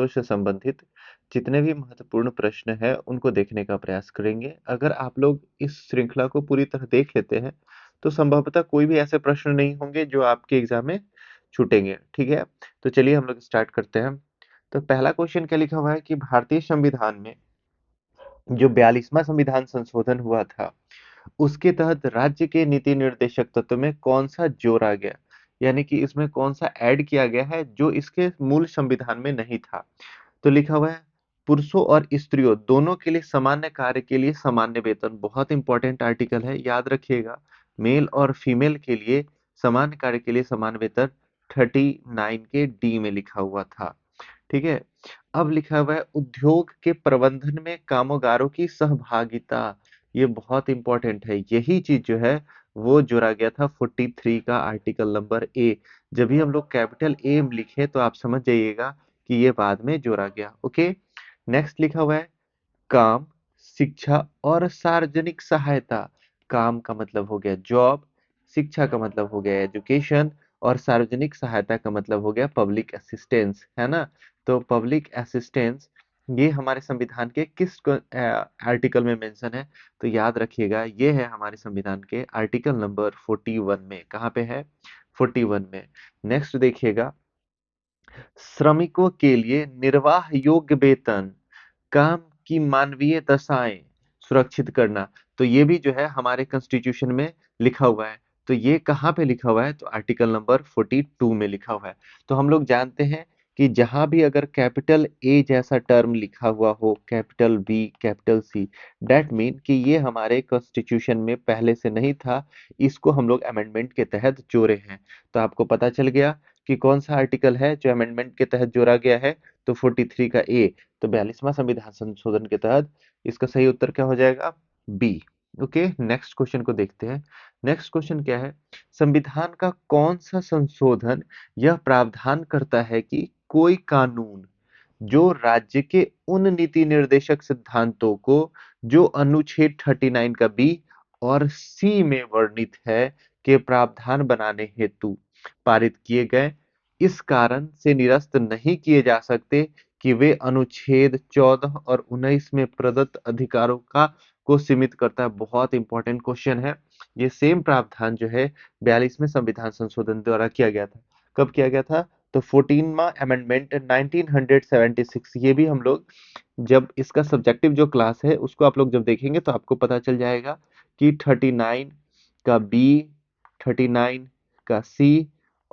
से संबंधित जितने भी महत्वपूर्ण प्रश्न हैं, उनको देखने का प्रयास करेंगे। अगर आप लोग इस श्रृंखला को पूरी तरह देख लेते हैं, तो संभवतः कोई भी ऐसे प्रश्न नहीं होंगे जो आपके एग्ज़ाम में छूटेंगे, ठीक है? तो चलिए हम लोग स्टार्ट करते हैं। तो पहला क्वेश्चन क्या लिखा हुआ है कि भारतीय संविधान में जो 42वां संविधान संशोधन हुआ था, उसके तहत राज्य के नीति निर्देशक तत्व में कौन-सा जोड़ा गया? यानी कि इसमें कौन-सा ऐड किया गया है जो इसके मूल संविधान में नहीं था? तो लिखा हुआ है पुरुषों और स्त्रियों दोनों के लिए सामान्य कार्य के लिए सामान्य वेतन। बहुत इंपॉर्टेंट आर्टिकल है, याद रखिएगा। मेल और फीमेल के लिए सामान्य कार्य के लिए समान वेतन 39 के डी में लिखा हुआ था। ठीक है। अब लिखा हुआ है उद्योग के प्रबंधन में कामगारों की सहभागिता। ये बहुत इंपॉर्टेंट है। यही चीज जो है वो जोड़ा गया था 43 का आर्टिकल नंबर ए। जब भी हम लोग कैपिटल ए लिखे तो आप समझ जाइएगा कि ये बाद में जोड़ा गया। ओके। नेक्स्ट लिखा हुआ है काम, शिक्षा और सार्वजनिक सहायता। काम का मतलब हो गया जॉब, शिक्षा का मतलब हो गया एजुकेशन और सार्वजनिक सहायता का मतलब हो गया पब्लिक असिस्टेंस, है ना? तो पब्लिक असिस्टेंस ये हमारे संविधान के किस आर्टिकल में मेंशन है? तो याद रखिएगा ये है हमारे संविधान के आर्टिकल नंबर 41 में। कहाँ पे है? 41 में। नेक्स्ट देखिएगा श्रमिकों के लिए निर्वाह योग्य वेतन, काम की मानवीय दशाएं सुरक्षित करना। तो ये भी जो है हमारे कॉन्स्टिट्यूशन में लिखा हुआ है। तो ये कहाँ पे लिखा हुआ है? तो आर्टिकल नंबर 42 में लिखा हुआ है। तो हम लोग जानते हैं कि जहां भी अगर कैपिटल ए जैसा टर्म लिखा हुआ हो, capital B, capital C, that mean कि ये हमारे कॉन्स्टिट्यूशन में पहले से नहीं था, इसको हम लोग अमेंडमेंट के तहत जोड़े हैं। तो आपको पता चल गया कि कौन सा आर्टिकल है जो अमेंडमेंट के तहत जोड़ा गया है? तो 43 का ए। तो 42वां संविधान संशोधन के तहत इसका सही उत्तर क्या हो जाएगा? बी। ओके, नेक्स्ट क्वेश्चन को देखते हैं। नेक्स्ट क्वेश्चन क्या है? संविधान का कौन सा संशोधन यह प्रावधान करता है कि कोई कानून जो राज्य के उन नीति निर्देशक सिद्धांतों को जो अनुच्छेद 39 का बी और सी में वर्णित है के प्रावधान बनाने हेतु पारित किए गए, इस कारण से निरस्त नहीं किए जा सकते कि वे अनुच्छेद 14 और 19 में प्रदत्त अधिकारों का को सीमित करता है। बहुत इंपॉर्टेंट क्वेश्चन है। ये सेम प्रावधान जो है 42वें संविधान संशोधन द्वारा किया गया था। कब किया गया था? तो 14वां अमेंडमेंट 1976। ये भी हम लोग जब इसका सब्जेक्टिव जो क्लास है उसको आप लोग जब देखेंगे तो आपको पता चल जाएगा कि 39 का बी, 39 का सी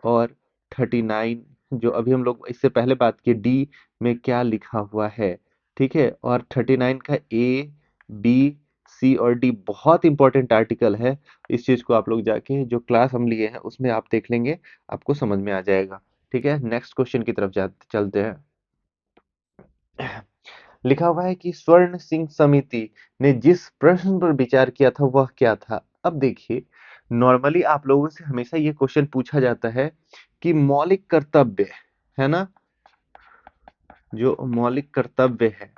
और 39 जो अभी हम लोग इससे पहले बात की डी में क्या लिखा हुआ है। ठीक है। और 39 का ए, बी, सी और डी बहुत इंपॉर्टेंट आर्टिकल है। इस चीज को आप लोग जाके जो क्लास हम लिए हैं उसमें आप देख लेंगे, आपको समझ में आ जाएगा। ठीक है। नेक्स्ट क्वेश्चन की तरफ चलते हैं। लिखा हुआ है कि स्वर्ण सिंह समिति ने जिस प्रश्न पर विचार किया था वह क्या था? अब देखिए, नॉर्मली आप लोगों से हमेशा ये क्वेश्चन पूछा जाता है कि मौलिक कर्तव्य, है ना? जो मौलिक कर्तव्य है,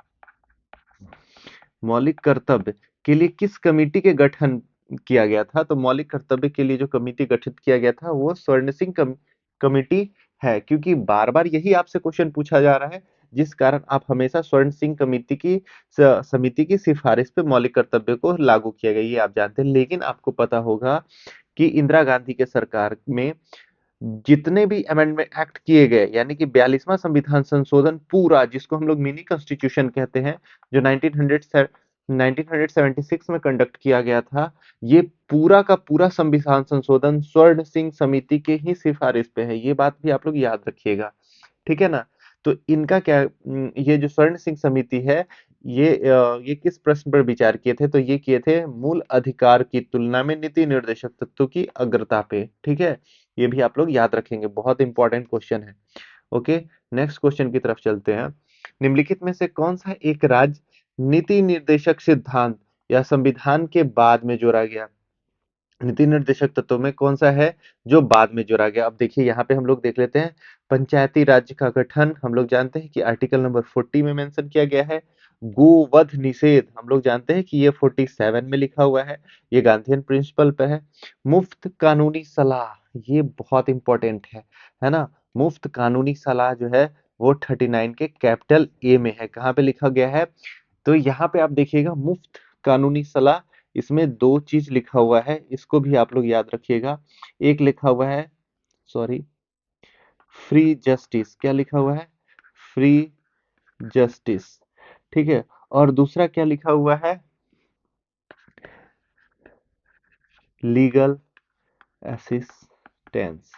मौलिक कर्तव्य के लिए किस कमेटी के गठन किया गया था? तो मौलिक कर्तव्य के लिए जो कमेटी गठित किया गया था वो स्वर्ण सिंह कमेटी है, क्योंकि बार बार यही आपसे क्वेश्चन पूछा जा रहा है, जिस कारण आप हमेशा स्वर्ण सिंह कमेटी की समिति की सिफारिश पे मौलिक कर्तव्य को लागू किया गया, ये आप जानते हैं। लेकिन आपको पता होगा कि इंदिरा गांधी के सरकार में जितने भी अमेंडमेंट एक्ट किए गए, यानी कि 42वां संविधान संशोधन पूरा, जिसको हम लोग मिनी कॉन्स्टिट्यूशन कहते हैं, जो 1976 में कंडक्ट किया गया था, ये पूरा का पूरा संविधान संशोधन स्वर्ण सिंह समिति के ही सिफारिश पे है। ये बात भी आप लोग याद रखिएगा। ठीक है ना? तो इनका क्या ये जो स्वर्ण सिंह समिति है, ये किस प्रश्न पर विचार किए थे? तो ये किए थे मूल अधिकार की तुलना में नीति निर्देशक तत्वों की अग्रता पे। ठीक है। ये भी आप लोग याद रखेंगे, बहुत इंपॉर्टेंट क्वेश्चन है। ओके। नेक्स्ट क्वेश्चन की तरफ चलते हैं। निम्नलिखित में से कौन सा एक राज्य नीति निर्देशक सिद्धांत या संविधान के बाद में जोड़ा गया? नीति निर्देशक तत्वों में कौन सा है जो बाद में जोड़ा गया? अब देखिए यहाँ पे हम लोग देख लेते हैं। पंचायती राज्य का गठन हम लोग जानते हैं कि आर्टिकल नंबर 40 में मेंशन किया गया है। गोवध निषेध हम लोग जानते हैं कि ये 47 में लिखा हुआ है। ये गांधीयन प्रिंसिपल पे है। मुफ्त कानूनी सलाह, ये बहुत इंपॉर्टेंट है ना? मुफ्त कानूनी सलाह जो है वो 39 के कैपिटल ए में है। कहाँ पे लिखा गया है? तो यहाँ पे आप देखिएगा मुफ्त कानूनी सलाह, इसमें दो चीज लिखा हुआ है, इसको भी आप लोग याद रखिएगा। एक लिखा हुआ है, सॉरी, फ्री जस्टिस। क्या लिखा हुआ है? फ्री जस्टिस, ठीक है। और दूसरा क्या लिखा हुआ है? लीगल असिस्टेंस,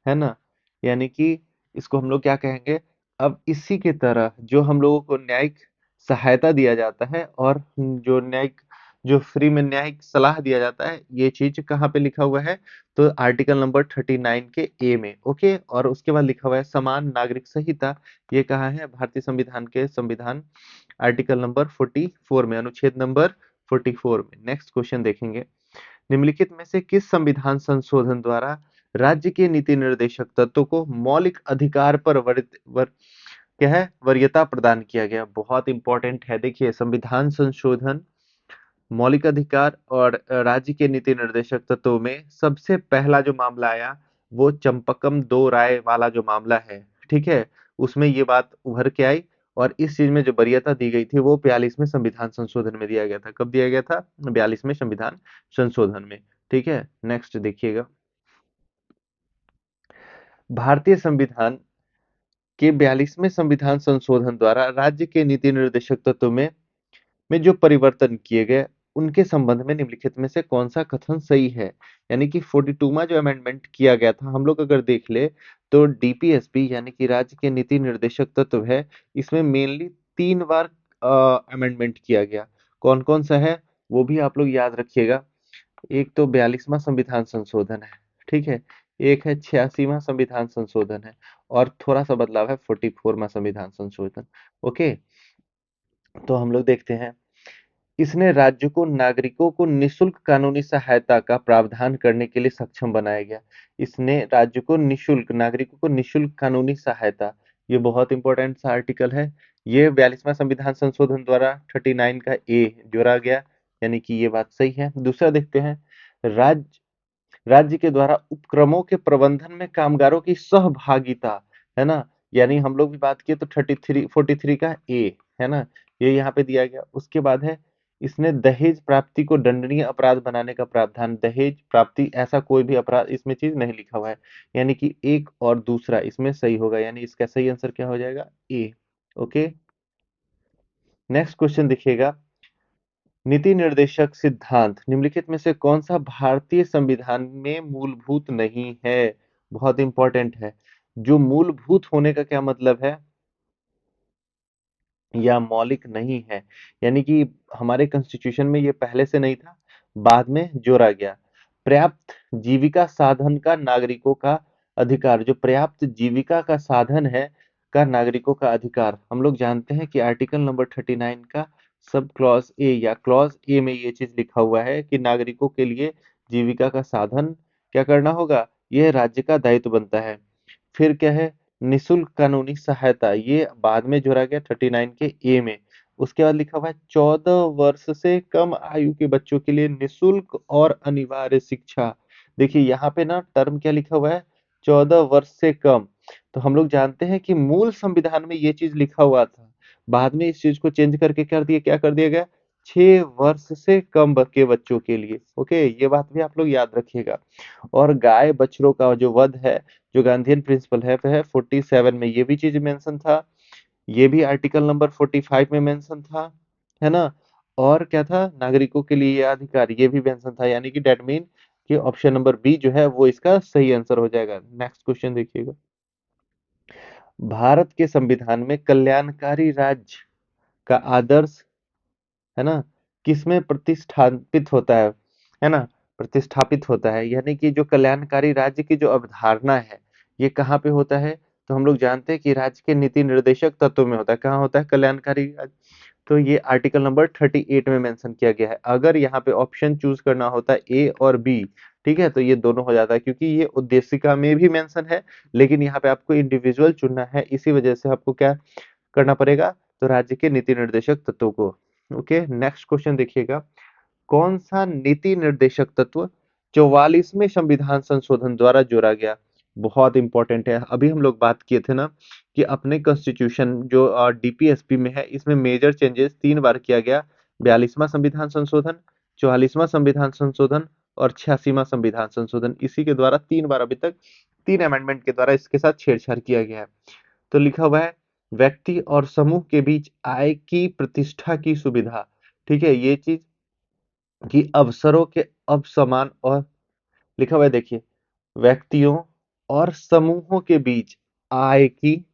है ना। यानी कि इसको हम लोग क्या कहेंगे? अब इसी के तरह जो हम लोगों को न्यायिक सहायता दिया जाता है और जो न्यायिक, जो फ्री में न्यायिक सलाह दिया जाता है, ये चीज कहाँ पे लिखा हुआ है? तो आर्टिकल नंबर 39 के ए में, ओके। और उसके बाद लिखा हुआ है समान नागरिक संहिता, ये कहाँ है? भारतीय संविधान के संविधान आर्टिकल नंबर 44 में, अनुच्छेद नंबर 44 में। नेक्स्ट क्वेश्चन देखेंगे, निम्नलिखित में से किस संविधान संशोधन द्वारा राज्य के नीति निर्देशक तत्वों को मौलिक अधिकार पर क्या है, वरीयता प्रदान किया गया? बहुत इंपॉर्टेंट है। देखिए, संविधान संशोधन, मौलिक अधिकार और राज्य के नीति निर्देशक तत्वों में सबसे पहला जो मामला आया, वो चंपकम दो राय वाला जो मामला है, ठीक है, उसमें ये बात उभर के आई। और इस चीज में जो वरीयता दी गई थी वो 42वें संविधान संशोधन में दिया गया था। कब दिया गया था? 42वें संविधान संशोधन में, ठीक है। नेक्स्ट देखिएगा, भारतीय संविधान के 42वें संविधान संशोधन द्वारा राज्य के नीति निर्देशक तत्व में जो परिवर्तन किए गए, उनके संबंध में निम्नलिखित में से कौन सा कथन सही है? यानी कि 42वां जो अमेंडमेंट किया गया था, हम लोग अगर देख ले तो डीपीएसपी यानी कि राज्य के नीति निर्देशक तत्व है, इसमें मेनली 3 बार अमेंडमेंट किया गया। कौन कौन सा है वो भी आप लोग याद रखिएगा। एक तो 42वां संविधान संशोधन है, ठीक है। एक है 86वां संविधान संशोधन है, और थोड़ा सा बदलाव है 44वां संविधान संशोधन, ओके। तो हम लोग देखते हैं, इसने राज्य को नागरिकों को निशुल्क कानूनी सहायता का प्रावधान करने के लिए सक्षम बनाया गया। इसने राज्य को निशुल्क, नागरिकों को निशुल्क कानूनी सहायता, ये बहुत इंपॉर्टेंट सा आर्टिकल है। ये 42वां संविधान संशोधन द्वारा 39 का ए जोड़ा गया, यानी कि ये बात सही है। दूसरा देखते हैं, राज्य राज्य के द्वारा उपक्रमों के प्रबंधन में कामगारों की सहभागिता, है ना। यानी हम लोग भी बात किए तो 43 का ए, है ना, ये यहाँ पे दिया गया। उसके बाद है, इसने दहेज प्राप्ति को दंडनीय अपराध बनाने का प्रावधान। दहेज प्राप्ति ऐसा कोई भी अपराध इसमें चीज नहीं लिखा हुआ है, यानी कि एक और दूसरा इसमें सही होगा, यानी इसका सही आंसर क्या हो जाएगा? ए, ओके। नेक्स्ट क्वेश्चन देखिएगा, नीति निर्देशक सिद्धांत निम्नलिखित में से कौन सा भारतीय संविधान में मूलभूत नहीं है? बहुत इंपॉर्टेंट है। जो मूलभूत होने का क्या मतलब है? या मौलिक नहीं है, यानी कि हमारे कॉन्स्टिट्यूशन में ये पहले से नहीं था, बाद में जोड़ा गया। पर्याप्त जीविका साधन का नागरिकों का अधिकार, जो पर्याप्त जीविका का साधन है का नागरिकों का अधिकार, हम लोग जानते हैं कि आर्टिकल नंबर 39 का सब क्लॉज ए या क्लॉज ए में ये चीज लिखा हुआ है कि नागरिकों के लिए जीविका का साधन क्या करना होगा, यह राज्य का दायित्व बनता है। फिर क्या है, निशुल्क कानूनी सहायता, ये बाद में जोड़ा गया 39 के ए में। उसके बाद लिखा हुआ है 14 वर्ष से कम आयु के बच्चों के लिए निशुल्क और अनिवार्य शिक्षा। देखिए यहाँ पे ना टर्म क्या लिखा हुआ है, 14 वर्ष से कम। तो हम लोग जानते हैं कि मूल संविधान में ये चीज लिखा हुआ था, बाद में इस चीज को चेंज करके कर दिया, क्या कर दिया गया, 6 वर्ष से कम के बच्चों के लिए, ओके। ये बात भी आप लोग याद रखिएगा। और गाय बछड़ों का जो वध है, जो गांधीयन प्रिंसिपल है, वह 47 में ये भी चीज मेंशन था, ये भी आर्टिकल नंबर 45 में मेंशन था, है ना। और क्या था, नागरिकों के लिए ये अधिकार, ये भी मेंशन था, यानी कि डेट मीन कि ऑप्शन नंबर बी जो है वो इसका सही आंसर हो जाएगा। नेक्स्ट क्वेश्चन देखिएगा, भारत के संविधान में कल्याणकारी राज्य का आदर्श, है ना, किसमें प्रतिष्ठापित होता है ना, प्रतिष्ठापित होता है। यानी कि जो कल्याणकारी राज्य की जो अवधारणा है, ये कहाँ पे होता है? तो हम लोग जानते हैं कि राज्य के नीति निर्देशक तत्व में होता है। कहाँ होता है कल्याणकारी राज्य? तो ये आर्टिकल नंबर 38 में मेंशन किया गया है। अगर यहाँ पे ऑप्शन चूज करना होता है ए और बी, ठीक है, तो ये दोनों हो जाता है, क्योंकि ये उद्देशिका में भी मेंशन है, लेकिन यहाँ पे आपको इंडिविजुअल चुनना है, इसी वजह से आपको क्या करना पड़ेगा, तो राज्य के नीति निर्देशक तत्वों को, ओके। नेक्स्ट क्वेश्चन देखिएगा, कौन सा नीति निर्देशक तत्व 44वें संविधान संशोधन द्वारा जोड़ा गया? बहुत इंपॉर्टेंट है। अभी हम लोग बात किए थे ना कि अपने कॉन्स्टिट्यूशन जो डीपीएसपी में है इसमें मेजर चेंजेस 3 बार किया गया। 42वां संविधान संशोधन, 44वां संविधान संशोधन और 86वां संविधान संशोधन। इसी के द्वारा 3 बार अभी तक 3 अमेंडमेंट के द्वारा इसके साथ छेड़छाड़ किया गया है। तो लिखा हुआ है व्यक्ति और समूह के बीच आय की प्रतिष्ठा की सुविधा। ठीक है, ये चीज कि अवसरों के अपसमान और लिखा हुआ है देखिए, व्यक्तियों और समूहों के बीच आय की,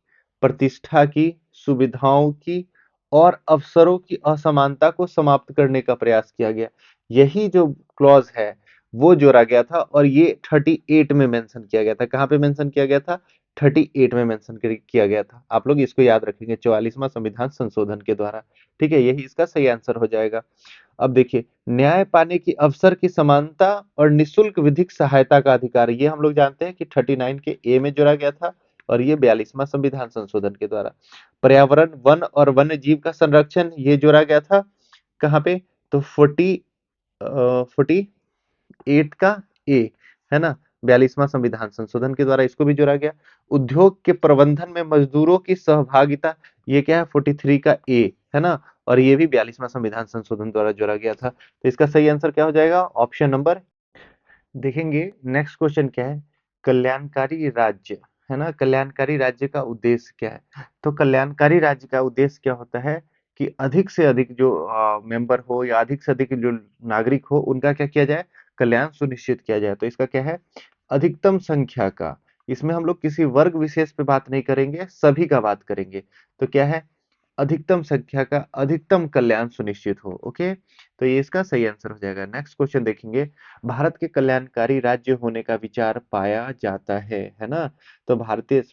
प्रतिष्ठा की, सुविधाओं की और अवसरों की असमानता को समाप्त करने का प्रयास किया गया। यही जो क्लॉज है वो जोड़ा गया था और ये 38 में मेंशन किया गया था। कहाँ पे मेंशन किया गया था? 38 में मेंशन किया गया था। आप लोग इसको याद रखेंगे, 44वां संविधान संशोधन के द्वारा। ठीक है, यही इसका सही आंसर हो जाएगा। अब देखिए, न्याय पाने की अवसर की समानता और निशुल्क विधिक सहायता का अधिकार, ये हम लोग जानते हैं कि 39 के ए में जोड़ा गया था और ये 42वां संविधान संशोधन के द्वारा। पर्यावरण, वन और वन्य जीव का संरक्षण, ये जोड़ा गया था कहाँ पे? तो 48 का ए, है ना, 42वां संविधान संशोधन के द्वारा इसको भी जोड़ा गया। उद्योग के प्रबंधन में मजदूरों की सहभागिता, ये क्या है? 43 का ए, है ना, और ये भी 42वां संविधान संशोधन द्वारा जोड़ा गया था। तो इसका सही आंसर क्या हो जाएगा? Option number. देखेंगे नेक्स्ट क्वेश्चन क्या है। कल्याणकारी राज्य, है ना, कल्याणकारी राज्य का उद्देश्य क्या है? तो कल्याणकारी राज्य का उद्देश्य क्या होता है कि अधिक से अधिक जो मेंबर हो या अधिक से अधिक जो नागरिक हो उनका क्या किया जाए? कल्याण सुनिश्चित किया जाए। तो इसका क्या है? अधिकतम संख्या का। इसमें हम लोग किसी वर्ग विशेष पे बात नहीं करेंगे, सभी का बात करेंगे। तो क्या है? अधिकतम संख्या का अधिकतम कल्याण सुनिश्चित हो। ओके, तो ये इसका सही आंसर हो जाएगा। नेक्स्ट क्वेश्चन देखेंगे। भारत के कल्याणकारी राज्य होने का विचार पाया जाता है ना? तो भारतीय,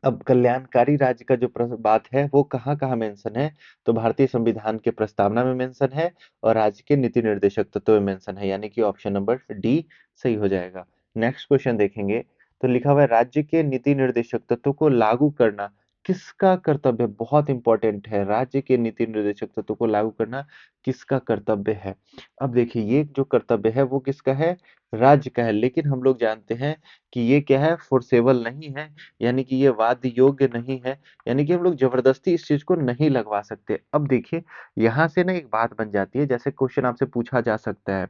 अब कल्याणकारी राज्य का जो बात है वो कहाँ कहाँ मेंशन है? तो भारतीय संविधान के प्रस्तावना में मेंशन है और राज्य के नीति निर्देशक तत्वों में मेंशन है, यानी कि ऑप्शन नंबर डी सही हो जाएगा। नेक्स्ट क्वेश्चन देखेंगे। तो लिखा हुआ है राज्य के नीति निर्देशक तत्वों को लागू करना किसका कर्तव्य है? बहुत इंपॉर्टेंट है, राज्य के नीति निर्देशक तत्वों को लागू करना किसका कर्तव्य है? अब देखिए, ये जो कर्तव्य है वो किसका है? राज्य का है, लेकिन हम लोग जानते हैं कि ये क्या है? फोर्सेबल नहीं है, यानी कि ये वाद्य योग्य नहीं है, यानी कि हम लोग जबरदस्ती इस चीज को नहीं लगवा सकते। अब देखिए, यहाँ से ना एक बात बन जाती है, जैसे क्वेश्चन आपसे पूछा जा सकता है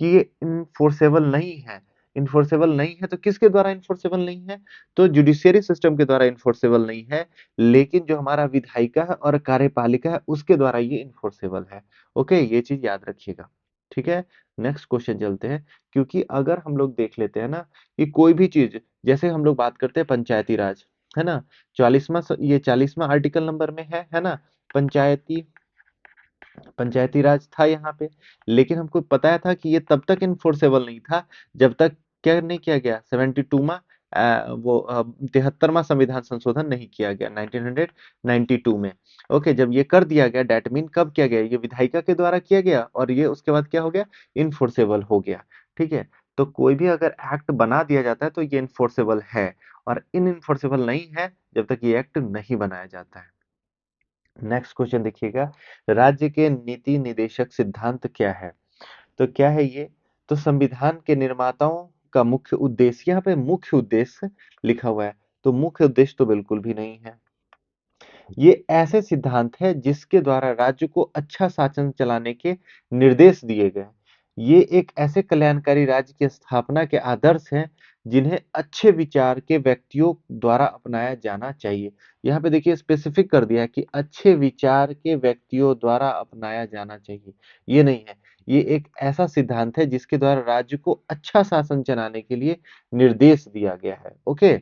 कि ये इनफोर्सेबल नहीं है। इनफोर्सेबल नहीं है तो किसके द्वारा इनफोर्सेबल नहीं है? तो जुडिशियरी सिस्टम के द्वारा इनफोर्सेबल नहीं है, लेकिन जो हमारा विधायिका है और कार्यपालिका है उसके द्वारा ये इनफोर्सेबल है। ओके, ये चीज याद रखिएगा। ठीक है, नेक्स्ट क्वेश्चन चलते हैं। क्योंकि अगर हम लोग देख लेते हैं ना कि कोई भी चीज, जैसे हम लोग बात करते हैं पंचायती राज, है ना, 44वां ये 40वां आर्टिकल नंबर में है ना, पंचायती पंचायती राज था यहाँ पे। लेकिन हमको बताया था कि ये तब तक इनफोर्सेबल नहीं था जब तक क्या नहीं किया गया, 72वां 73वां संविधान संशोधन नहीं किया गया 1992 में। ओके, जब ये कर दिया गया डेट मीन कब किया गया? ये विधायिका के द्वारा किया गया और ये उसके बाद क्या हो गया? इनफोर्सेबल हो गया। ठीक है, तो कोई भी अगर एक्ट बना दिया जाता है तो ये इनफोर्सेबल है, और इन इनफोर्सेबल नहीं है जब तक ये एक्ट नहीं बनाया जाता है। नेक्स्ट क्वेश्चन देखिएगा। राज्य के नीति निदेशक सिद्धांत क्या है? तो क्या है ये? तो संविधान के निर्माताओं का मुख्य उद्देश्य, यहाँ पे मुख्य उद्देश्य लिखा हुआ है, तो मुख्य उद्देश्य तो बिल्कुल भी नहीं है। ये ऐसे सिद्धांत है जिसके द्वारा राज्य को अच्छा शासन चलाने के निर्देश दिए गए। ये एक ऐसे कल्याणकारी राज्य की स्थापना के आदर्श हैं जिन्हें अच्छे विचार के व्यक्तियों द्वारा अपनाया जाना चाहिए। यहाँ पे देखिए स्पेसिफिक कर दिया है कि अच्छे विचार के व्यक्तियों द्वारा अपनाया जाना चाहिए, ये नहीं है। ये एक ऐसा सिद्धांत है जिसके द्वारा राज्य को अच्छा शासन चलाने के लिए निर्देश दिया गया है। ओके,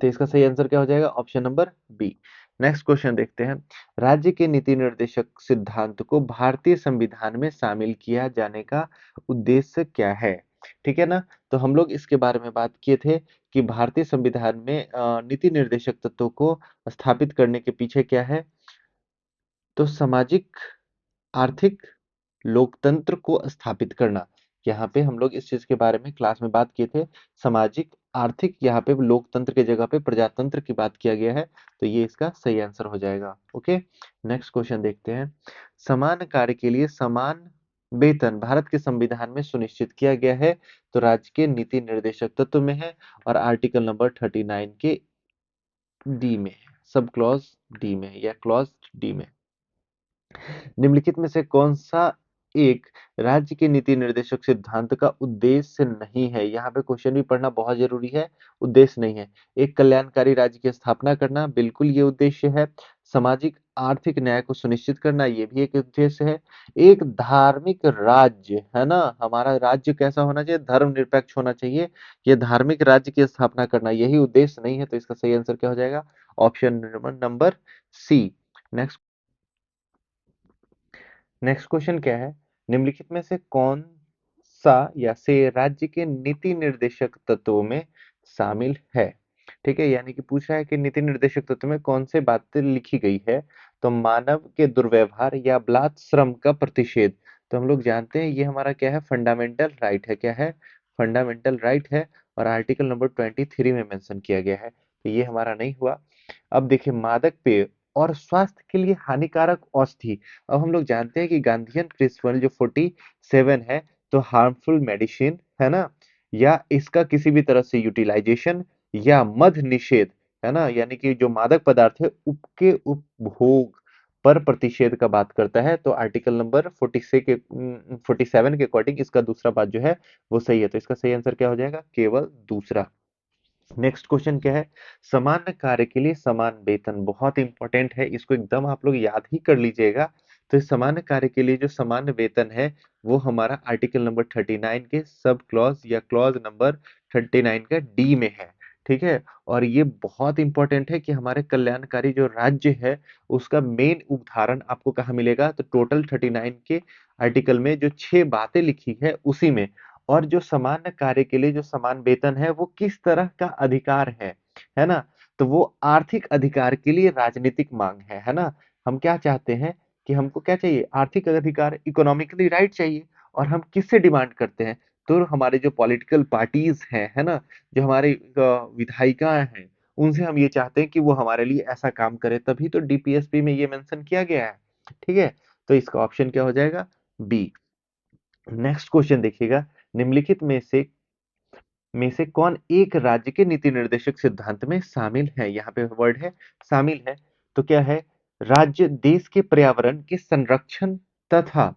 तो इसका सही आंसर क्या हो जाएगा? Option number B. Next question देखते हैं। राज्य के नीति निर्देशक सिद्धांत को भारतीय संविधान में शामिल किया जाने का उद्देश्य क्या है? ठीक है ना, तो हम लोग इसके बारे में बात किए थे कि भारतीय संविधान में नीति निर्देशक तत्वों को स्थापित करने के पीछे क्या है? तो सामाजिक, आर्थिक, लोकतंत्र को स्थापित करना। यहाँ पे हम लोग इस चीज के बारे में क्लास में बात किए थे। सामाजिक, आर्थिक, यहाँ पे लोकतंत्र के जगह पे प्रजातंत्र की बात किया गया है, तो ये इसका सही आंसर हो जाएगा। ओके, नेक्स्ट क्वेश्चन देखते हैं। समान कार्य के लिए समान वेतन भारत के संविधान में सुनिश्चित किया गया है, तो राज्य के नीति निर्देशक तत्व में है और आर्टिकल नंबर 39 के डी में है, सब क्लॉज डी में है या क्लॉज डी में। निम्नलिखित में से कौन सा एक राज्य के नीति निर्देशक सिद्धांत का उद्देश्य नहीं है? यहाँ पे क्वेश्चन भी पढ़ना बहुत जरूरी है। उद्देश्य नहीं है। एक कल्याणकारी राज्य की स्थापना करना, बिल्कुल ये उद्देश्य है। सामाजिक आर्थिक न्याय को सुनिश्चित करना, ये भी एक उद्देश्य है। एक धार्मिक राज्य, है ना, हमारा राज्य कैसा होना चाहिए? धर्मनिरपेक्ष होना चाहिए। ये धार्मिक राज्य की स्थापना करना, यही उद्देश्य नहीं है, तो इसका सही आंसर क्या हो जाएगा? Option number C. Next next question क्या है? निम्नलिखित में से कौन सा या से राज्य के नीति निर्देशक तत्वों में शामिल है? ठीक है, यानी कि पूछ रहा है कि नीति निर्देशक तत्व में कौन से बातें लिखी गई है? तो मानव के दुर्व्यवहार या बलात् श्रम का प्रतिषेध। तो हम लोग जानते हैं ये हमारा क्या है? फंडामेंटल राइट है। क्या है? फंडामेंटल राइट है और आर्टिकल नंबर 23 में मेंशन किया गया है, तो ये हमारा नहीं हुआ। अब देखिए, मादक पेय और स्वास्थ्य के लिए हानिकारक औषधि। अब हम लोग जानते हैं कि गांधीयन प्रिंसिपल जो 47 है, तो हार्मफुल मेडिसिन, है ना, या इसका किसी भी तरह से यूटिलाइजेशन या मद निषेध, है ना, यानी कि जो मादक पदार्थ है उसके उपभोग पर प्रतिषेध का बात करता है, तो आर्टिकल नंबर 47 के अकॉर्डिंग इसका दूसरा बात जो है वो सही है, तो इसका सही आंसर क्या हो जाएगा? केवल दूसरा। नेक्स्ट क्वेश्चन क्या है? समान कार्य के लिए समान वेतन, बहुत इंपॉर्टेंट है, इसको एकदम आप लोग याद ही कर लीजिएगा। तो इस समान कार्य के लिए जो समान वेतन है वो हमारा आर्टिकल नंबर 39 के सब क्लॉज या क्लॉज नंबर 39 का डी में है। ठीक है, और ये बहुत इंपॉर्टेंट है कि हमारे कल्याणकारी जो राज्य है उसका मेन उदाहरण आपको कहाँ मिलेगा? तो टोटल 39 के आर्टिकल में जो 6 बातें लिखी है उसी में। और जो समान कार्य के लिए जो समान वेतन है वो किस तरह का अधिकार है ना? तो वो आर्थिक अधिकार के लिए राजनीतिक मांग है ना? हम क्या चाहते हैं कि हमको क्या चाहिए? आर्थिक अधिकार, इकोनॉमिकली राइट चाहिए। और हम किससे डिमांड करते हैं? तो हमारे जो पॉलिटिकल पार्टीज हैं, है ना, जो हमारे विधायिकाएं हैं, उनसे हम ये चाहते हैं कि वो हमारे लिए ऐसा काम करे, तभी तो डीपीएसपी में ये मेंशन किया गया है। ठीक है, तो इसका ऑप्शन क्या हो जाएगा? बी। नेक्स्ट क्वेश्चन देखिएगा, निम्नलिखित में से कौन एक राज्य के नीति निर्देशक सिद्धांत में शामिल है? यहाँ पे वर्ड है शामिल है, तो क्या है? राज्य देश के पर्यावरण के संरक्षण तथा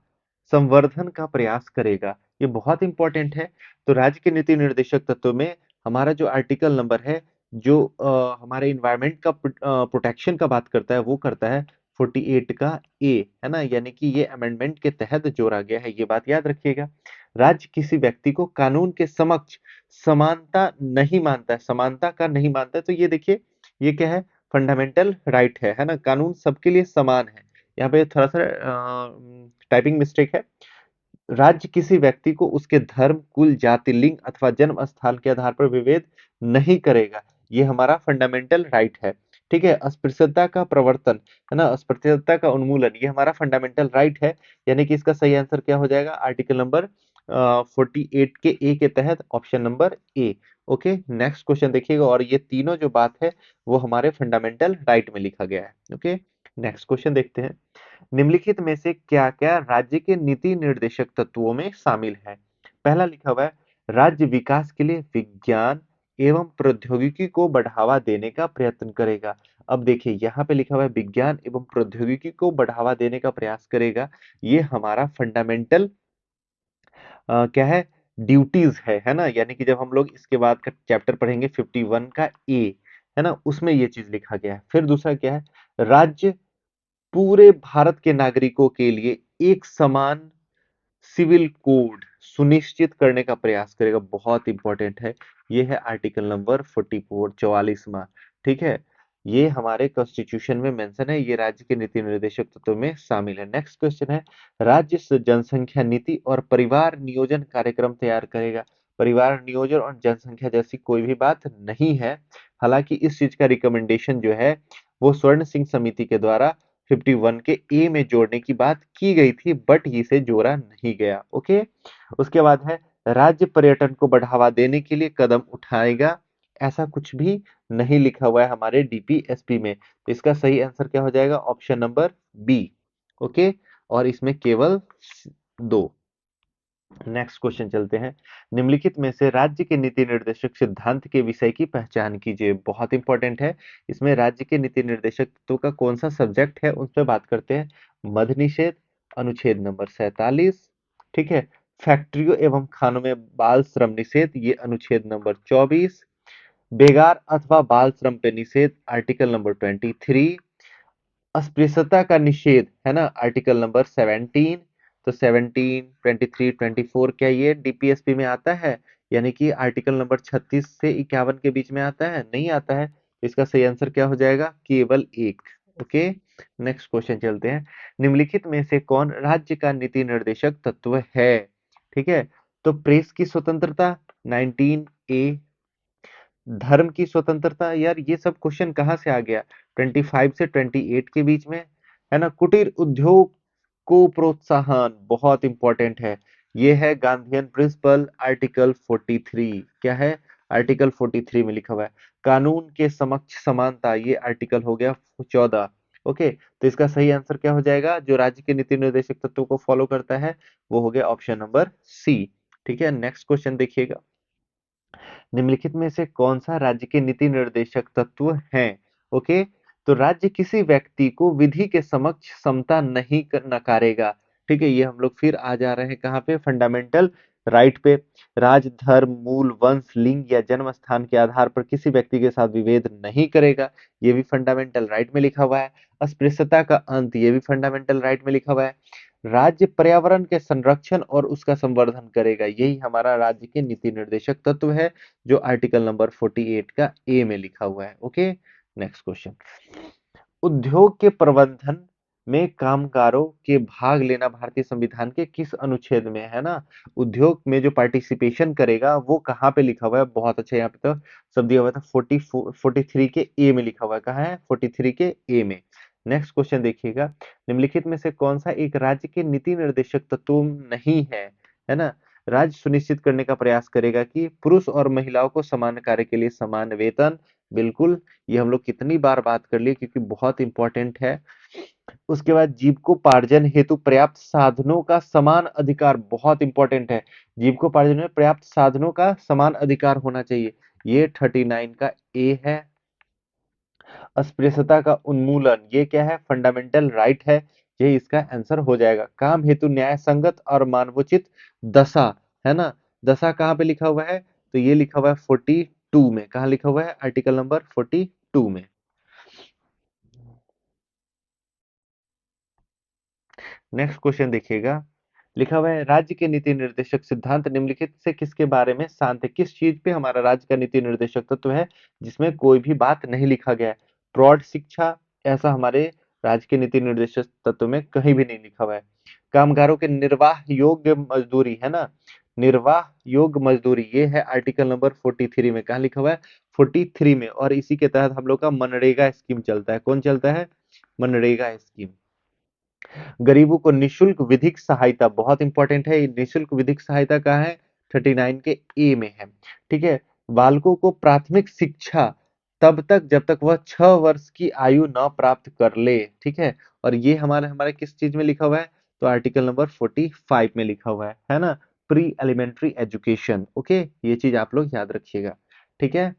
संवर्धन का प्रयास करेगा, ये बहुत इंपॉर्टेंट है। तो राज्य के नीति निर्देशक तत्व में हमारा जो आर्टिकल नंबर है, जो हमारे इन्वायरमेंट का प्रोटेक्शन का बात करता है, वो करता है 48 का ए, है ना, यानी कि ये अमेंडमेंट के तहत जोड़ा गया है, ये बात याद रखिएगा। राज्य किसी व्यक्ति को कानून के समक्ष समानता नहीं मानता है, समानता का नहीं मानता है, तो ये देखिए, ये क्या है? फंडामेंटल राइट है ना, कानून सबके लिए समान है। यहाँ पे थोड़ा सा टाइपिंग मिस्टेक है। राज्य किसी व्यक्ति को उसके धर्म, कुल, जाति, लिंग अथवा जन्म स्थान के आधार पर विभेद नहीं करेगा, ये हमारा फंडामेंटल राइट है। ठीक है, अस्पृश्यता का प्रवर्तन, है ना, अस्पृश्यता का उन्मूलन, ये हमारा फंडामेंटल राइट है। यानी कि इसका सही आंसर क्या हो जाएगा? आर्टिकल नंबर 48 के ए के तहत option number A. Okay, next question देखिएगा, और ये तीनों जो बात है वो हमारे फंडामेंटल राइट में लिखा गया है। ओके, नेक्स्ट क्वेश्चन देखते हैं, निम्नलिखित में से क्या-क्या राज्य के नीति निर्देशक तत्वों में शामिल है? पहला लिखा हुआ है, राज्य विकास के लिए विज्ञान एवं प्रौद्योगिकी को बढ़ावा देने का प्रयत्न करेगा। अब देखिए, यहाँ पे लिखा हुआ है विज्ञान एवं प्रौद्योगिकी को बढ़ावा देने का प्रयास करेगा, ये हमारा फंडामेंटल क्या है? ड्यूटीज है ना, यानी कि जब हम लोग इसके बाद का चैप्टर पढ़ेंगे 51 का ए, है ना, उसमें ये चीज लिखा गया है। फिर दूसरा क्या है? राज्य पूरे भारत के नागरिकों के लिए एक समान सिविल कोड सुनिश्चित करने का प्रयास करेगा, बहुत इंपॉर्टेंट है। ये है आर्टिकल नंबर 44, 44वां। ठीक है, ये हमारे कॉन्स्टिट्यूशन में मेंशन है, ये राज्य के नीति निर्देशक तत्व में शामिल है। नेक्स्ट क्वेश्चन है, राज्य जनसंख्या नीति और परिवार नियोजन कार्यक्रम तैयार करेगा। परिवार नियोजन और जनसंख्या जैसी कोई भी बात नहीं है। हालांकि इस चीज का रिकमेंडेशन जो है वो स्वर्ण सिंह समिति के द्वारा 51 के ए में जोड़ने की बात की गई थी, बट इसे जोड़ा नहीं गया। ओके, उसके बाद है, राज्य पर्यटन को बढ़ावा देने के लिए कदम उठाएगा, ऐसा कुछ भी नहीं लिखा हुआ है हमारे डीपीएसपी में, तो इसका सही आंसर क्या हो जाएगा? Option number B. ओके, और इसमें केवल दो। नेक्स्ट क्वेश्चन चलते हैं। निम्नलिखित में से राज्य के नीति निर्देशक सिद्धांत के विषय की पहचान कीजिए। बहुत इंपॉर्टेंट है। इसमें राज्य के नीति निर्देशक तत्वों का कौन सा सब्जेक्ट है उस पर बात करते हैं। मद्य निषेध, अनुच्छेद नंबर 47। ठीक है। फैक्ट्रियों एवं खानों में बाल श्रम निषेध, ये अनुच्छेद नंबर 24। बेगार अथवा बाल श्रम पे निषेध, आर्टिकल नंबर 23। अस्पृश्यता का निषेध है ना, आर्टिकल नंबर 17। तो 17, 23, 24 क्या ये डीपीएसपी में आता है? यानी कि आर्टिकल नंबर 36 से 51 के बीच में आता है? नहीं आता है। इसका सही आंसर क्या हो जाएगा? केवल एक। ओके। नेक्स्ट क्वेश्चन चलते हैं। निम्नलिखित में से कौन राज्य का नीति निर्देशक तत्व है? ठीक है। तो प्रेस की स्वतंत्रता, 19A। धर्म की स्वतंत्रता, यार ये सब क्वेश्चन कहाँ से आ गया? 25 से 28 के बीच में, है ना। कुटीर उद्योग को प्रोत्साहन, बहुत इंपॉर्टेंट है। ये है गांधीयन प्रिंसिपल, आर्टिकल 43। क्या है? आर्टिकल 43 में लिखा हुआ है। कानून के समक्ष समानता, ये आर्टिकल हो गया 14। ओके। तो इसका सही आंसर क्या हो जाएगा? जो राज्य के नीति निर्देशक तत्वों को फॉलो करता है वो हो गया ऑप्शन नंबर सी। ठीक है। नेक्स्ट क्वेश्चन देखिएगा। निम्नलिखित में से कौन सा राज्य के नीति निर्देशक तत्व हैं? ओके। तो राज्य किसी व्यक्ति को विधि के समक्ष समता नहीं नकारेगा। ठीक है। ये हम लोग फिर आ जा रहे हैं कहाँ पे? फंडामेंटल राइट पे। राज, धर्म, मूल, वंश, लिंग या जन्म स्थान के आधार पर किसी व्यक्ति के साथ विभेद नहीं करेगा। ये भी फंडामेंटल राइट में लिखा हुआ है। अस्पृश्यता का अंत, ये भी फंडामेंटल राइट में लिखा हुआ है। राज्य पर्यावरण के संरक्षण और उसका संवर्धन करेगा, यही हमारा राज्य के नीति निर्देशक तत्व है, जो आर्टिकल नंबर 48 का ए में लिखा हुआ है। ओके। Next question. उद्योग के प्रबंधन में कामगारों के भाग लेना भारतीय संविधान के किस अनुच्छेद में है ना? उद्योग में जो पार्टिसिपेशन करेगा वो कहाँ पे लिखा हुआ है? बहुत अच्छा। यहाँ पे तो सब दिया हुआ था। 43 के ए में लिखा हुआ है। कहाँ है? 43 के ए में। नेक्स्ट क्वेश्चन देखिएगा। निम्नलिखित में से कौन सा एक राज्य के नीति निर्देशक तत्व नहीं है ना? राज्य सुनिश्चित करने का प्रयास करेगा कि पुरुष और महिलाओं को समान कार्य के लिए समान वेतन। बिल्कुल। ये हम लोग कितनी बार बात कर लिए, क्योंकि बहुत इंपॉर्टेंट है। उसके बाद जीविकोपार्जन हेतु पर्याप्त साधनों का समान अधिकार, बहुत इंपॉर्टेंट है। जीविकोपार्जन में पर्याप्त साधनों का समान अधिकार होना चाहिए, ये 39 का ए है। अस्पृश्यता का उन्मूलन, ये क्या है? फंडामेंटल राइट है। यही इसका आंसर हो जाएगा। काम हेतु न्याय संगत और मानवोचित दशा, है ना। दशा कहाँ पे लिखा हुआ है? तो ये लिखा हुआ है 42 में। कहाँ लिखा हुआ है? आर्टिकल नंबर 42 में। नेक्स्ट क्वेश्चन देखिएगा। लिखा हुआ है राज्य के नीति निर्देशक सिद्धांत निम्नलिखित से किसके बारे में शांत है? किस चीज पे हमारा राज्य का नीति निर्देशक तत्व है जिसमें कोई भी बात नहीं लिखा गया है? प्रौढ़ शिक्षा, ऐसा हमारे राज्य के नीति निर्देशक तत्व में कहीं भी नहीं लिखा हुआ है। कामगारों के निर्वाह योग्य मजदूरी, है ना। निर्वाह योग्य मजदूरी, ये है आर्टिकल नंबर 43 में। कहाँ लिखा हुआ है? 43 में। और इसी के तहत हम लोग का मनरेगा स्कीम चलता है। कौन चलता है? मनरेगा स्कीम। गरीबों को निशुल्क विधिक सहायता, बहुत इंपॉर्टेंट है। निशुल्क विधिक सहायता कहाँ है? 39 के ए में है। ठीक है। बालकों को प्राथमिक शिक्षा तब तक जब तक वह 6 वर्ष की आयु न प्राप्त कर ले। ठीक है। और ये हमारे हमारे किस चीज में लिखा हुआ है? तो आर्टिकल नंबर 45 में लिखा हुआ है ना। Pre elementary education. ओके। ये चीज आप लोग याद रखिएगा। ठीक है।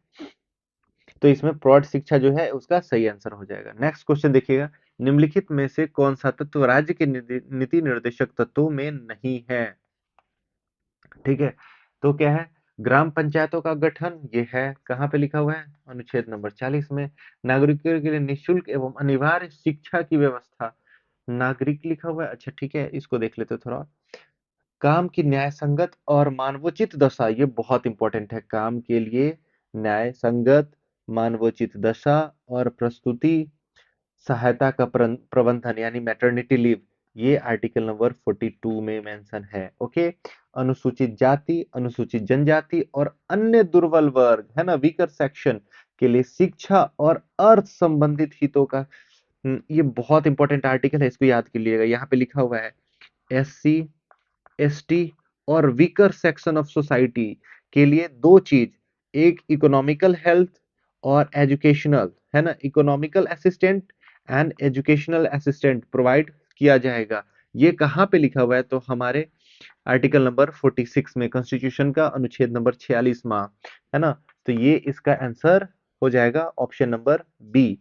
तो इसमें प्रौढ़ शिक्षा जो है उसका सही आंसर हो जाएगा। नेक्स्ट क्वेश्चन देखिएगा। निम्नलिखित में से कौन सा तत्व राज्य के नीति निर्देशक तत्वों में नहीं है? ठीक है। तो क्या है? ग्राम पंचायतों का गठन, ये है। कहाँ पे लिखा हुआ है? अनुच्छेद नंबर 40 में। नागरिकों के लिए निशुल्क एवं अनिवार्य शिक्षा की व्यवस्था, नागरिक लिखा हुआ है। अच्छा ठीक है, इसको देख लेते थोड़ा। काम की न्याय संगत और मानवोचित दशा, ये बहुत इंपॉर्टेंट है। काम के लिए न्याय संगत, मानवोचित दशा और प्रस्तुति सहायता का प्रबंधन, यानी मैटरनिटी लीव, ये आर्टिकल नंबर 42 में मेंशन है। ओके। अनुसूचित जाति, अनुसूचित जनजाति और अन्य दुर्बल वर्ग, है ना, वीकर सेक्शन के लिए शिक्षा और अर्थ संबंधित हितों का, ये बहुत इंपॉर्टेंट आर्टिकल है, इसको याद कर लीजिएगा। यहाँ पे लिखा हुआ है एससी, एसटी और वीकर सेक्शन ऑफ सोसाइटी के लिए दो चीज, एक इकोनॉमिकल हेल्थ और एजुकेशनल, है ना, economical assistant and educational assistant provide किया जाएगा। ये कहाँ पे लिखा हुआ है? तो हमारे आर्टिकल नंबर 46 में, कॉन्स्टिट्यूशन का अनुच्छेद नंबर 46वां, है ना? तो ये इसका आंसर हो जाएगा ऑप्शन नंबर बी।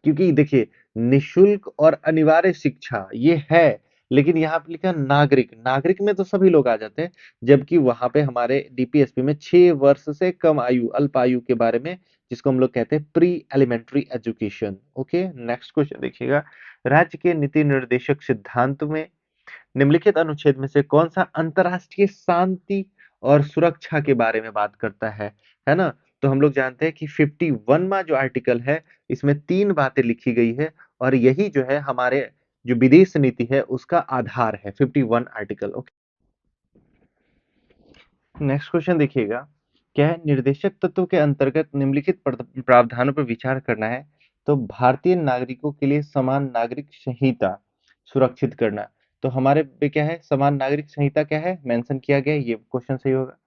क्योंकि देखिए, निःशुल्क और अनिवार्य शिक्षा ये है, लेकिन यहाँ पे लिखा नागरिक, नागरिक में तो सभी लोग आ जाते हैं, जबकि वहां पे हमारे डीपीएसपी में 6 वर्ष से कम आयु, अल्प आयु के बारे में, जिसको हम लोग कहते हैं pre elementary education. Okay, next question देखिएगा। राज्य के नीति निर्देशक सिद्धांत में निम्नलिखित अनुच्छेद में से कौन सा अंतरराष्ट्रीय शांति और सुरक्षा के बारे में बात करता है ना? तो हम लोग जानते हैं कि 51वां जो आर्टिकल है, इसमें 3 बातें लिखी गई है, और यही जो है हमारे जो विदेश नीति है उसका आधार है, 51 आर्टिकल। ओके, नेक्स्ट क्वेश्चन देखिएगा। क्या है, निर्देशक तत्व के अंतर्गत निम्नलिखित प्रावधानों पर विचार करना है। तो भारतीय नागरिकों के लिए समान नागरिक संहिता सुरक्षित करना। तो हमारे पे क्या है, समान नागरिक संहिता क्या है, मेंशन किया गया है, ये क्वेश्चन सही होगा,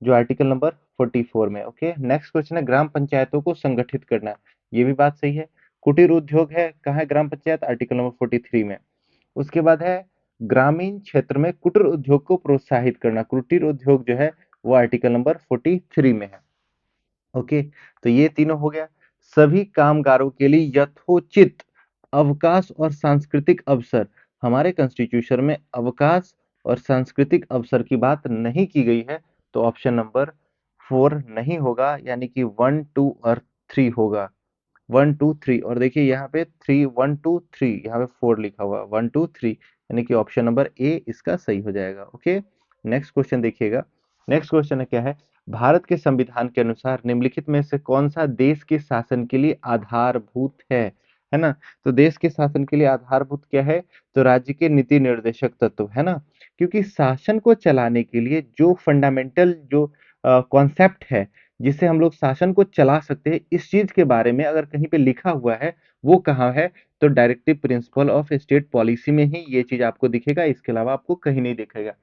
जो आर्टिकल नंबर 44 में। ओके, नेक्स्ट क्वेश्चन है, ग्राम पंचायतों को संगठित करना। ये भी बात सही है। कुटीर उद्योग है, कहाँ है ग्राम पंचायत, आर्टिकल नंबर 43 में। उसके बाद है, ग्रामीण क्षेत्र में कुटीर उद्योग को प्रोत्साहित करना। कुटीर उद्योग जो है वो आर्टिकल नंबर 43 में है। ओके, तो ये तीनों हो गया। सभी कामगारों के लिए यथोचित अवकाश और सांस्कृतिक अवसर। हमारे कॉन्स्टिट्यूशन में अवकाश और सांस्कृतिक अवसर की बात नहीं की गई है, तो ऑप्शन नंबर 4 नहीं होगा, यानी कि 1, 2 और 3 होगा। 1, 2, 3, और देखिए यहाँ पे 3, 1, 2, 3, यहाँ पे 4 लिखा हुआ, 1, 2, 3, यानी कि ऑप्शन नंबर ए इसका सही हो जाएगा। ओके, नेक्स्ट क्वेश्चन देखिएगा। नेक्स्ट क्वेश्चन है, क्या है, भारत के संविधान के अनुसार निम्नलिखित में से कौन सा देश के शासन के लिए आधारभूत है ना? तो देश के शासन के लिए आधारभूत क्या है, तो राज्य के नीति निर्देशक तत्व, है ना? क्योंकि शासन को चलाने के लिए जो फंडामेंटल जो कॉन्सेप्ट है, जिससे हम लोग शासन को चला सकते हैं, इस चीज के बारे में अगर कहीं पे लिखा हुआ है, वो कहाँ है, तो directive principle of state policy में ही ये चीज आपको दिखेगा, इसके अलावा आपको कहीं नहीं दिखेगा।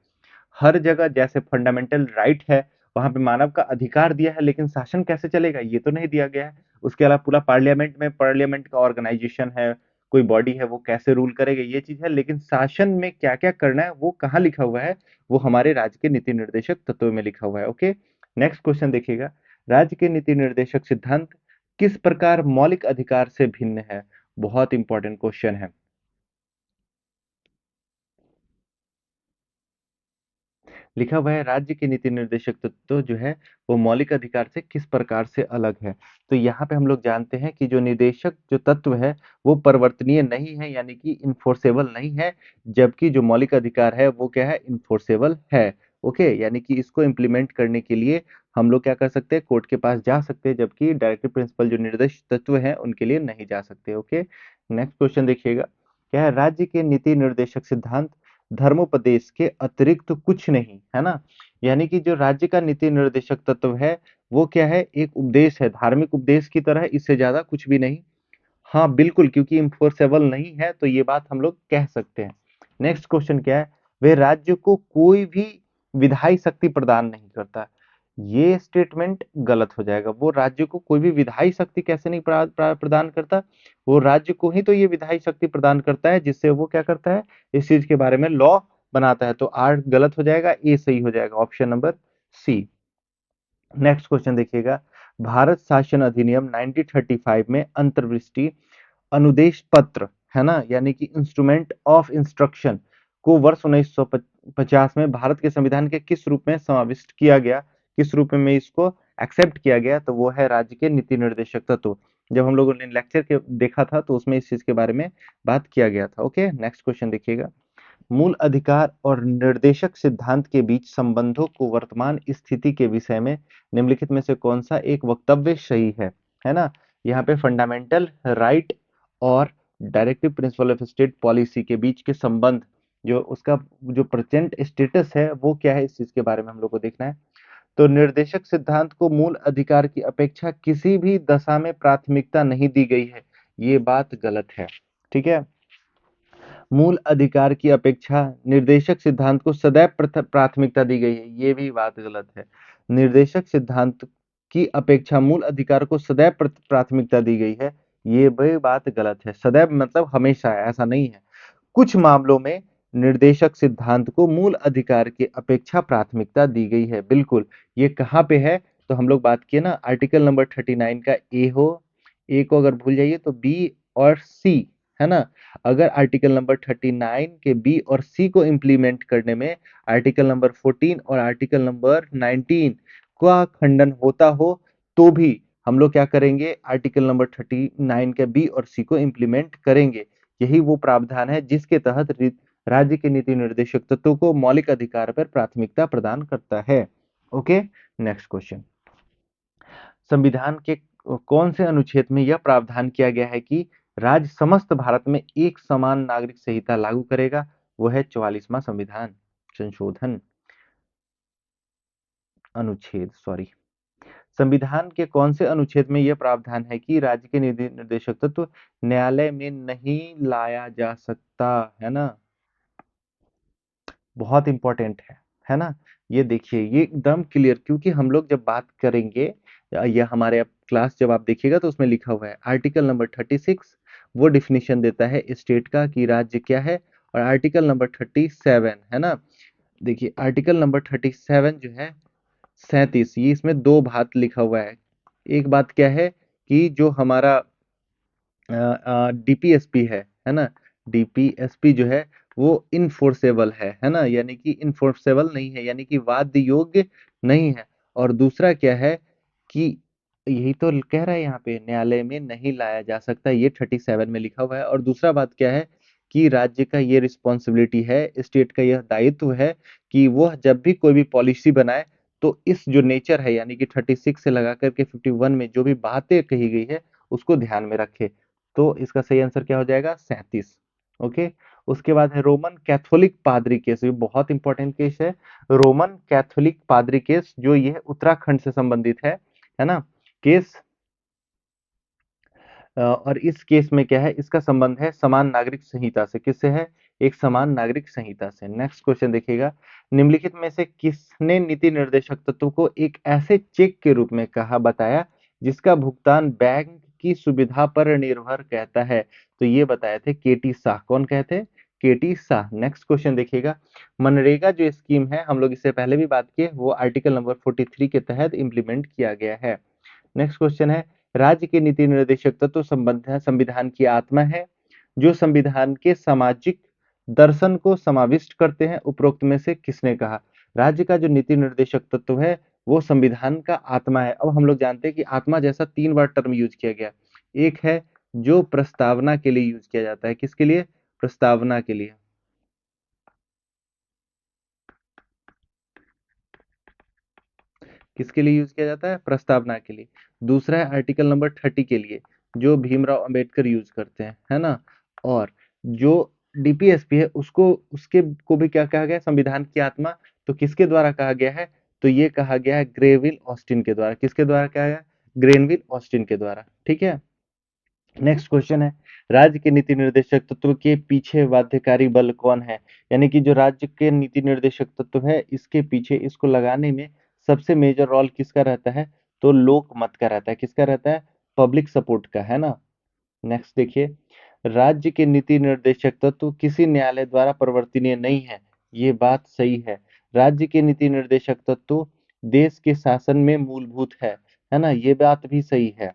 हर जगह जैसे फंडामेंटल राइट है, वहां पे मानव का अधिकार दिया है, लेकिन शासन कैसे चलेगा ये तो नहीं दिया गया है। उसके अलावा पूरा पार्लियामेंट में, पार्लियामेंट का ऑर्गेनाइजेशन है, कोई बॉडी है, वो कैसे रूल करेगा ये चीज है, लेकिन शासन में क्या क्या करना है वो कहाँ लिखा हुआ है, वो हमारे राज्य के नीति निर्देशक तत्व में लिखा हुआ है। ओके, नेक्स्ट क्वेश्चन देखिएगा। राज्य के नीति निर्देशक सिद्धांत किस प्रकार मौलिक अधिकार से भिन्न है? बहुत इंपॉर्टेंट क्वेश्चन है। लिखा हुआ है, राज्य के नीति निर्देशक तत्व जो है वो मौलिक अधिकार से किस प्रकार से अलग है। तो यहाँ पे हम लोग जानते हैं कि जो निर्देशक जो तत्व है वो परिवर्तनीय नहीं है, यानी कि इन्फोर्सेबल नहीं है, जबकि जो मौलिक अधिकार है वो क्या है, इन्फोर्सेबल है। ओके, यानी कि इसको इम्प्लीमेंट करने के लिए हम लोग क्या कर सकते हैं, कोर्ट के पास जा सकते हैं, जबकि डायरेक्टिव प्रिंसिपल जो निर्देश तत्व है उनके लिए नहीं जा सकते। ओके, नेक्स्ट क्वेश्चन देखिएगा। क्या है, राज्य के नीति निर्देशक सिद्धांत धर्मोपदेश के अतिरिक्त कुछ नहीं, है ना? यानी कि जो राज्य का नीति निर्देशक तत्व है वो क्या है, एक उपदेश है, धार्मिक उपदेश की तरह, इससे ज्यादा कुछ भी नहीं। हाँ बिल्कुल, क्योंकि इन्फोर्सेबल नहीं है तो ये बात हम लोग कह सकते हैं। नेक्स्ट क्वेश्चन क्या है, वह राज्य को कोई भी विधायी शक्ति प्रदान नहीं करता। ये स्टेटमेंट गलत हो जाएगा। वो राज्य को कोई भी विधायी शक्ति कैसे नहीं प्रदान करता, वो राज्य को ही तो ये विधायी शक्ति प्रदान करता है, जिससे वो क्या करता है, इस चीज के बारे में लॉ बनाता है। तो आर गलत हो जाएगा, ए सही हो जाएगा, option number C. Next question देखिएगा। भारत शासन अधिनियम 1935 में अंतर्दृष्टि अनुदेश पत्र, है ना, यानी कि इंस्ट्रूमेंट ऑफ इंस्ट्रक्शन को वर्ष 1950 में भारत के संविधान के किस रूप में समाविष्ट किया गया, किस रूप में इसको एक्सेप्ट किया गया, तो वो है राज्य के नीति निर्देशक तत्व। जब हम लोगों ने लेक्चर के देखा था तो उसमें इस चीज के बारे में बात किया गया था। ओके, नेक्स्ट क्वेश्चन देखिएगा। मूल अधिकार और निर्देशक सिद्धांत के बीच संबंधों को वर्तमान स्थिति के विषय में निम्नलिखित में से कौन सा एक वक्तव्य सही है ना? यहाँ पे फंडामेंटल राइट और directive principle of state policy के बीच के संबंध, जो उसका जो प्रेजेंट स्टेटस है वो क्या है, इस चीज के बारे में हम लोग को देखना है। तो निर्देशक सिद्धांत को मूल अधिकार की अपेक्षा किसी भी दशा में प्राथमिकता नहीं दी गई है, ये बात गलत है। ठीक है, मूल अधिकार की अपेक्षा निर्देशक सिद्धांत को सदैव प्राथमिकता दी गई है, ये भी बात गलत है। निर्देशक सिद्धांत की अपेक्षा मूल अधिकार को सदैव प्राथमिकता दी गई है, ये भी बात गलत है। सदैव मतलब हमेशा है, ऐसा नहीं है। कुछ मामलों में निर्देशक सिद्धांत को मूल अधिकार की अपेक्षा प्राथमिकता दी गई है। बिल्कुल, ये कहाँ पे है? तो हम लोग बात किए ना, आर्टिकल नंबर 39 का ए हो, ए को अगर भूल जाइए तो बी और सी, है ना? अगर आर्टिकल नंबर 39 के बी और सी को इम्प्लीमेंट करने में आर्टिकल नंबर 14 और आर्टिकल नंबर 19 का खंडन होता हो, तो भी हम लोग क्या करेंगे? आर्टिकल नंबर 39 के बी और सी को इम्प्लीमेंट करेंगे। यही वो प्रावधान है जिसके तहत राज्य के नीति निर्देशक तत्वों को मौलिक अधिकार पर प्राथमिकता प्रदान करता है। Okay, next question. संविधान के कौन से अनुच्छेद में यह प्रावधान किया गया है कि राज्य समस्त भारत में एक समान नागरिक संहिता लागू करेगा? वो है 44वां संविधान संशोधन अनुच्छेद, सॉरी। संविधान के कौन से अनुच्छेद में यह प्रावधान है कि राज्य के निर्देशक तत्व न्यायालय में नहीं लाया जा सकता? है ना? बहुत इंपॉर्टेंट है ना? ये देखिए, ये एकदम क्लियर, क्योंकि हम लोग जब बात करेंगे या हमारे क्लास जब आप देखिएगा तो उसमें लिखा हुआ है आर्टिकल नंबर 36, वो डिफिनीशन देता है स्टेट का कि राज्य क्या है। और आर्टिकल नंबर 37, है ना? देखिए आर्टिकल नंबर 37 जो है 37, ये इसमें दो बात लिखा हुआ है। एक बात क्या है कि जो हमारा डीपीएसपी है ना? डीपीएसपी जो है वो इनफोर्सेबल है ना? यानी कि इनफोर्सेबल नहीं है, यानी कि वाद्य योग्य नहीं है। और दूसरा क्या है कि यही तो कह रहा है यहाँ पे, न्यायालय में नहीं लाया जा सकता, ये 37 में लिखा हुआ है। और दूसरा बात क्या है कि राज्य का ये रिस्पॉन्सिबिलिटी है, स्टेट का यह दायित्व है कि वह जब भी कोई भी पॉलिसी बनाए तो इस जो नेचर है, यानी कि 36 से लगा करके 51 में जो भी बातें कही गई है उसको ध्यान में रखे। तो इसका सही आंसर क्या हो जाएगा? 37। ओके, उसके बाद है रोमन कैथोलिक पादरी केस, ये बहुत इंपॉर्टेंट केस है। रोमन कैथोलिक पादरी केस, जो ये उत्तराखंड से संबंधित है ना केस? और इस केस में क्या है, इसका संबंध है समान नागरिक संहिता से। किससे है? एक समान नागरिक संहिता से। नेक्स्ट क्वेश्चन देखिएगा, निम्नलिखित में से किसने नीति निर्देशक तत्व को एक ऐसे चेक के रूप में कहा बताया जिसका भुगतान बैंक की सुविधा पर निर्भर कहता है? तो ये बताए थे केटी शाह। कौन कहते? केटी शाह। नेक्स्ट क्वेश्चन देखिएगा, मनरेगा जो स्कीम है, हम लोग इससे पहले भी बात किए, वो आर्टिकल नंबर 43 के तहत इंप्लीमेंट किया गया है। नेक्स्ट क्वेश्चन है, राज्य के नीति निर्देशक तत्व संबंध संविधान की आत्मा है जो संविधान के सामाजिक दर्शन को समाविष्ट करते हैं, उपरोक्त में से किसने कहा? राज्य का जो नीति निर्देशक तत्व है वो संविधान का आत्मा है। अब हम लोग जानते हैं कि आत्मा जैसा 3 बार टर्म यूज किया गया। एक है जो प्रस्तावना के लिए यूज किया जाता है, किसके लिए? प्रस्तावना के लिए। किसके लिए यूज किया जाता है? प्रस्तावना के लिए। दूसरा है आर्टिकल नंबर 30 के लिए, जो भीमराव अंबेडकर यूज करते हैं, है ना? और जो डीपीएसपी है उसको, उसके को भी क्या कहा गया? संविधान की आत्मा। तो किसके द्वारा कहा गया है? तो ये कहा गया है ग्रेविल ऑस्टिन के द्वारा। किसके द्वारा कहा गया? ग्रेनविल ऑस्टिन के द्वारा। ठीक है, नेक्स्ट क्वेश्चन है, राज्य के नीति निर्देशक तत्व के पीछे बाध्यकारी बल कौन है? यानी कि जो राज्य के नीति निर्देशक तत्व है, इसके पीछे, इसको लगाने में सबसे मेजर रोल किसका रहता है? तो लोक मत का रहता है। किसका रहता है? पब्लिक सपोर्ट का, है ना? नेक्स्ट देखिए, राज्य के नीति निर्देशक तत्व किसी न्यायालय द्वारा परिवर्तनीय नहीं है। ये बात सही है। राज्य के नीति निर्देशक तत्व देश के शासन में मूलभूत है ना? ये बात भी सही है।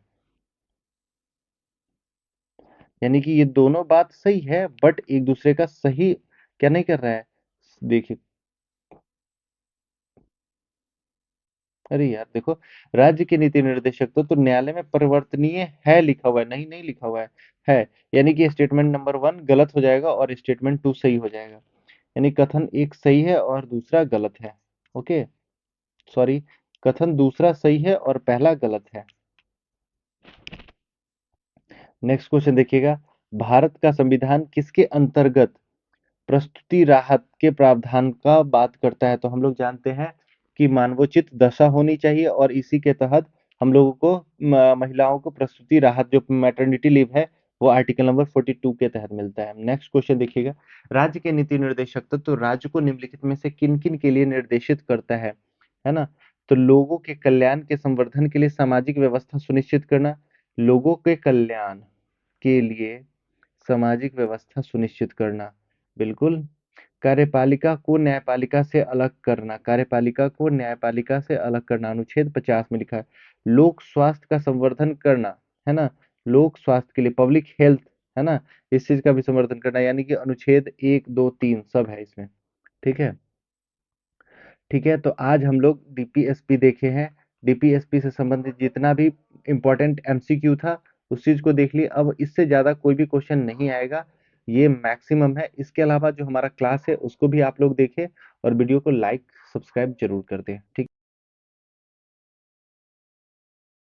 यानी कि ये दोनों बात सही है, बट एक दूसरे का सही क्या नहीं कर रहा है? देखिए, अरे यार देखो, राज्य के नीति निर्देशक तो न्यायालय में परिवर्तनीय है लिखा हुआ है, नहीं नहीं लिखा हुआ है। यानी कि स्टेटमेंट नंबर 1 गलत हो जाएगा और स्टेटमेंट 2 सही हो जाएगा। यानी कथन एक सही है और दूसरा गलत है। ओके, सॉरी, कथन दूसरा सही है और पहला गलत है। नेक्स्ट क्वेश्चन देखिएगा, भारत का संविधान किसके अंतर्गत प्रस्तुति राहत के प्रावधान का बात करता है? तो हम लोग जानते हैं कि मानवोचित दशा होनी चाहिए और इसी के तहत हम लोगों को महिलाओं को प्रस्तुति राहत, जो मैटरनिटी लीव है, वो आर्टिकल नंबर 42 के तहत मिलता है। नेक्स्ट क्वेश्चन देखिएगा, राज्य के नीति निर्देशक तत्व तो राज्य को निम्नलिखित में से किन किन के लिए निर्देशित करता है ना? तो लोगों के कल्याण के संवर्धन के लिए सामाजिक व्यवस्था सुनिश्चित करना, लोगों के कल्याण के लिए सामाजिक व्यवस्था सुनिश्चित करना, बिल्कुल। कार्यपालिका को न्यायपालिका से अलग करना, कार्यपालिका को न्यायपालिका से अलग करना, अनुच्छेद 50 में लिखा है। लोक स्वास्थ्य का संवर्धन करना, है ना, लोक स्वास्थ्य के लिए, पब्लिक हेल्थ, है ना, इस चीज का भी संवर्धन करना, यानी कि अनुच्छेद 1 2 3 सब है इसमें। ठीक है, ठीक है। तो आज हम लोग डीपीएसपी देखे हैं, डीपीएसपी से संबंधित जितना भी इम्पोर्टेंट एमसीक्यू था उस चीज को देख लिए। अब इससे ज्यादा कोई भी क्वेश्चन नहीं आएगा, ये मैक्सिमम है। इसके अलावा जो हमारा क्लास है उसको भी आप लोग देखें और वीडियो को लाइक सब्सक्राइब जरूर कर दें। ठीक।